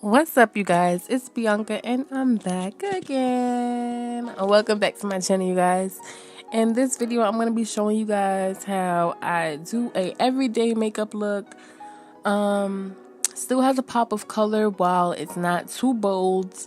What's up, you guys? It's Bianca, and I'm back again. Welcome back to my channel, you guys. In this video, I'm going to be showing you guys how I do a everyday makeup look. Still has a pop of color while it's not too bold,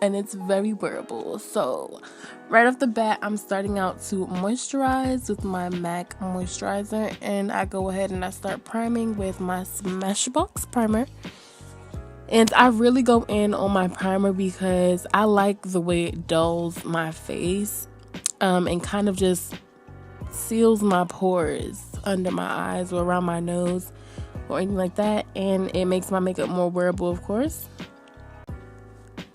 and it's very wearable. So, right off the bat, I'm starting out to moisturize with my MAC moisturizer, and I go ahead and I start priming with my Smashbox primer. And I really go in on my primer because I like the way it dulls my face, and kind of just seals my pores under my eyes or around my nose or anything like that. And it makes my makeup more wearable, of course.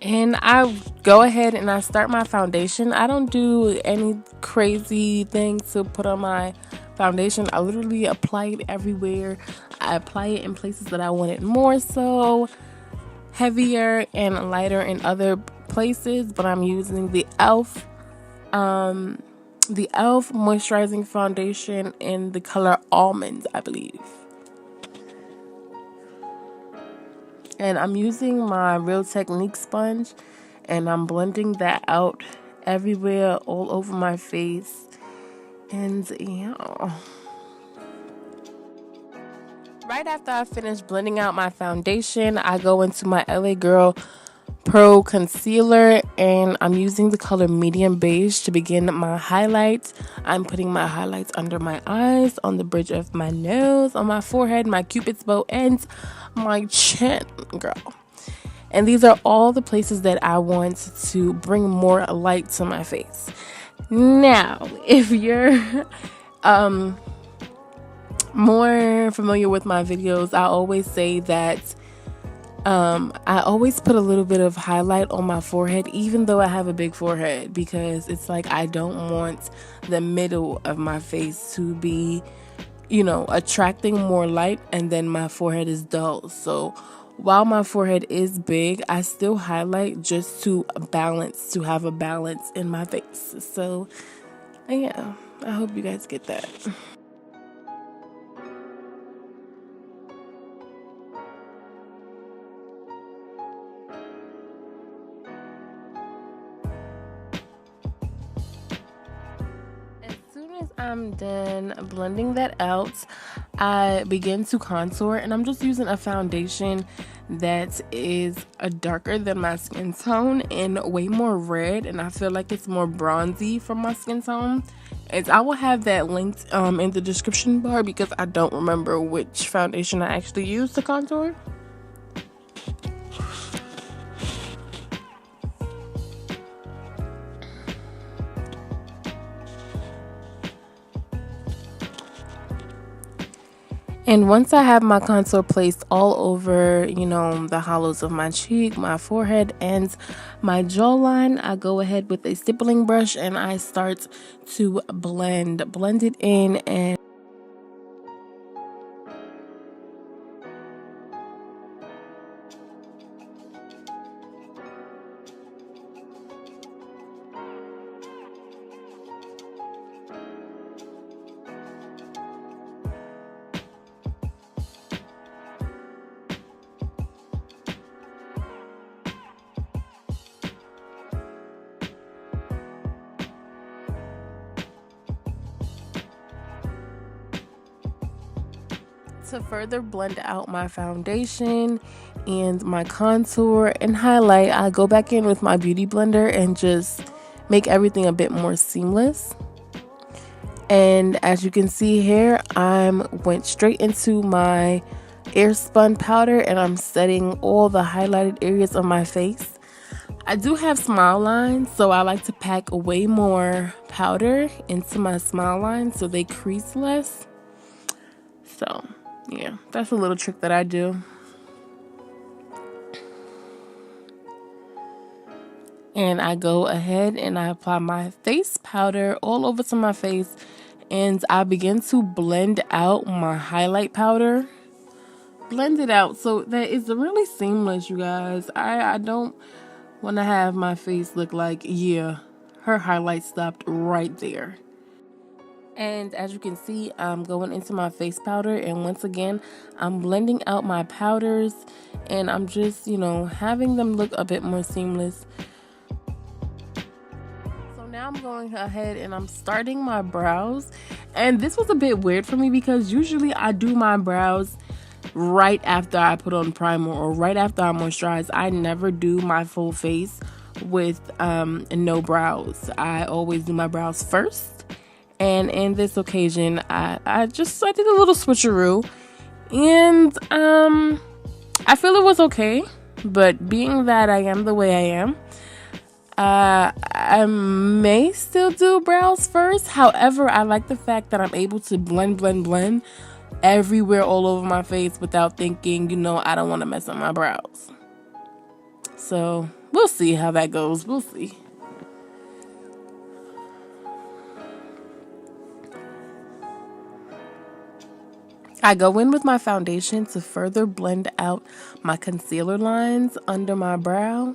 And I go ahead and I start my foundation. I don't do any crazy things to put on my foundation. I literally apply it everywhere. I apply it in places that I want it more so heavier and lighter in other places, but I'm using the e.l.f. moisturizing foundation in the color Almonds, I believe. And I'm using my Real Technique sponge, and I'm blending that out everywhere, all over my face. And yeah. Right after I finish blending out my foundation, I go into my LA Girl Pro Concealer, and I'm using the color Medium Beige to begin my highlights. I'm putting my highlights under my eyes, on the bridge of my nose, on my forehead, my cupid's bow, and my chin, girl. And these are all the places that I want to bring more light to my face. Now, if you're more familiar with my videos, I always say that I always put a little bit of highlight on my forehead, even though I have a big forehead, because it's like I don't want the middle of my face to be, attracting more light, and then my forehead is dull. So while my forehead is big, I still highlight just to have a balance in my face. So yeah, I hope you guys get that. As soon as I'm done blending that out, I begin to contour, and I'm just using a foundation that is a darker than my skin tone and way more red, and I feel like it's more bronzy from my skin tone. As I will have that linked in the description bar, because I don't remember which foundation I actually used to contour. And once I have my contour placed all over, the hollows of my cheek, my forehead, and my jawline, I go ahead with a stippling brush and I start to blend it in. And to further blend out my foundation and my contour and highlight, I go back in with my beauty blender and just make everything a bit more seamless. And as you can see here, went straight into my Airspun powder, and I'm setting all the highlighted areas of my face. I do have smile lines, so I like to pack way more powder into my smile lines so they crease less. So yeah, that's a little trick that I do. And I go ahead and I apply my face powder all over to my face, and I begin to blend out my highlight powder. Blend it out so that it's really seamless, you guys. I don't want to have my face look like, yeah, her highlight stopped right there. And as you can see, I'm going into my face powder, and once again, I'm blending out my powders, and I'm just, having them look a bit more seamless. So now I'm going ahead and I'm starting my brows, and this was a bit weird for me because usually I do my brows right after I put on primer or right after I moisturize. I never do my full face with no brows. I always do my brows first. And in this occasion, I did a little switcheroo, and I feel it was okay. But being that I am the way I am, I may still do brows first. However, I like the fact that I'm able to blend everywhere all over my face without thinking, I don't want to mess up my brows. So we'll see how that goes. We'll see. I go in with my foundation to further blend out my concealer lines under my brow.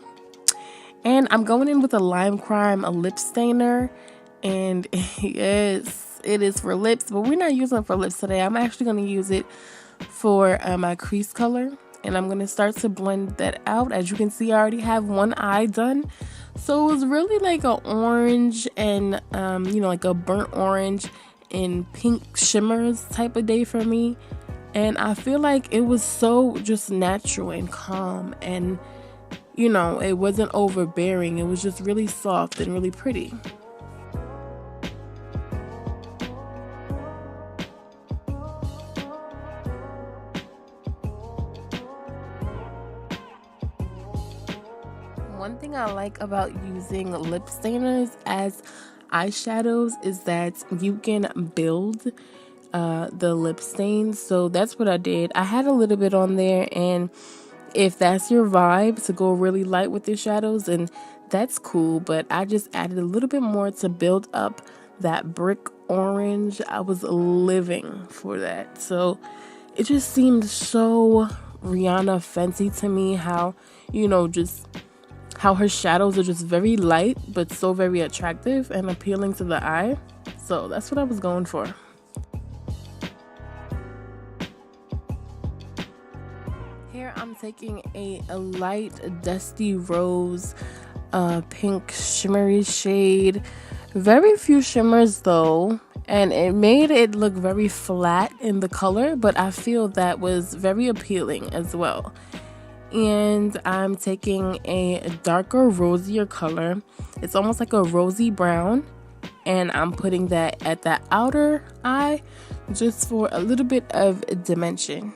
And I'm going in with a Lime Crime lip stainer. And yes, it is for lips, but we're not using it for lips today. I'm actually going to use it for my crease color. And I'm going to start to blend that out. As you can see, I already have one eye done. So it was really like an orange and, like a burnt orange in pink shimmers type of day for me, and I feel like it was so just natural and calm, and it wasn't overbearing. It was just really soft and really pretty. One thing I like about using lip stainers as eyeshadows is that you can build the lip stains. So that's what I did. I had a little bit on there, and if that's your vibe to go really light with your shadows, and that's cool, but I just added a little bit more to build up that brick orange. I was living for that. So it just seemed so Rihanna Fenty to me, how just how her shadows are just very light but so very attractive and appealing to the eye. So that's what I was going for. Here I'm taking a light dusty rose pink shimmery shade. Very few shimmers though, and it made it look very flat in the color, but I feel that was very appealing as well. And I'm taking a darker, rosier color. It's almost like a rosy brown, and I'm putting that at the outer eye just for a little bit of dimension.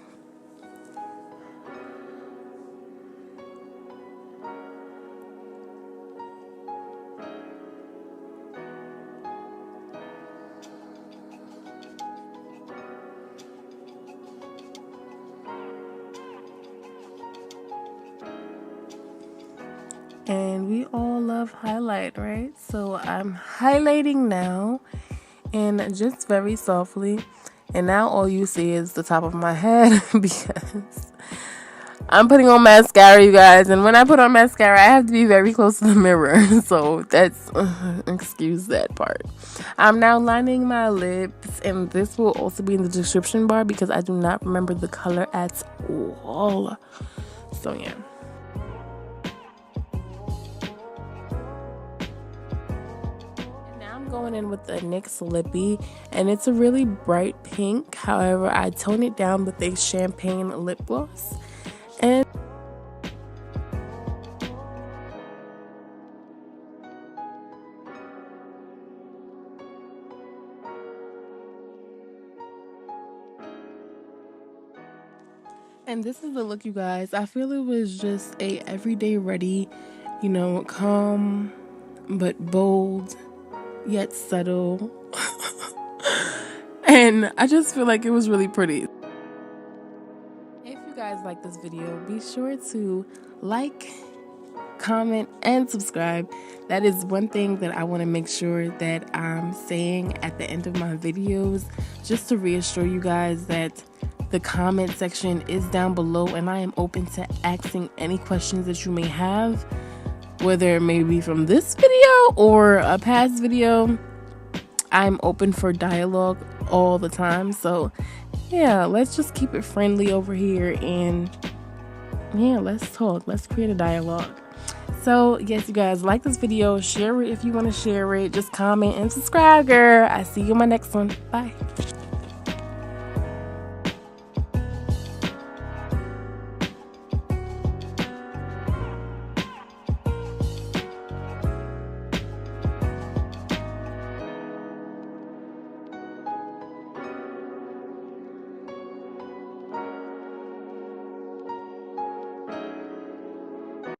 And we all love highlight, right? So I'm highlighting now, and just very softly. And now all you see is the top of my head because I'm putting on mascara, you guys. And when I put on mascara, I have to be very close to the mirror. So that's, excuse that part. I'm now lining my lips, and this will also be in the description bar because I do not remember the color at all. So yeah. Going in with the NYX Lippy, and it's a really bright pink. However, I tone it down with a champagne lip gloss. And this is the look, you guys. I feel it was just a everyday ready, calm but bold yet subtle. And I just feel like it was really pretty. If you guys like this video, be sure to like, comment, and subscribe. That is one thing that I want to make sure that I'm saying at the end of my videos, just to reassure you guys that the comment section is down below, and I am open to asking any questions that you may have, whether it may be from this video or a past video. I'm open for dialogue all the time. So yeah, let's just keep it friendly over here, and yeah, let's talk. Let's create a dialogue. So yes, you guys, like this video, share it if you want to share it, just comment and subscribe, girl. I see you in my next one. Bye.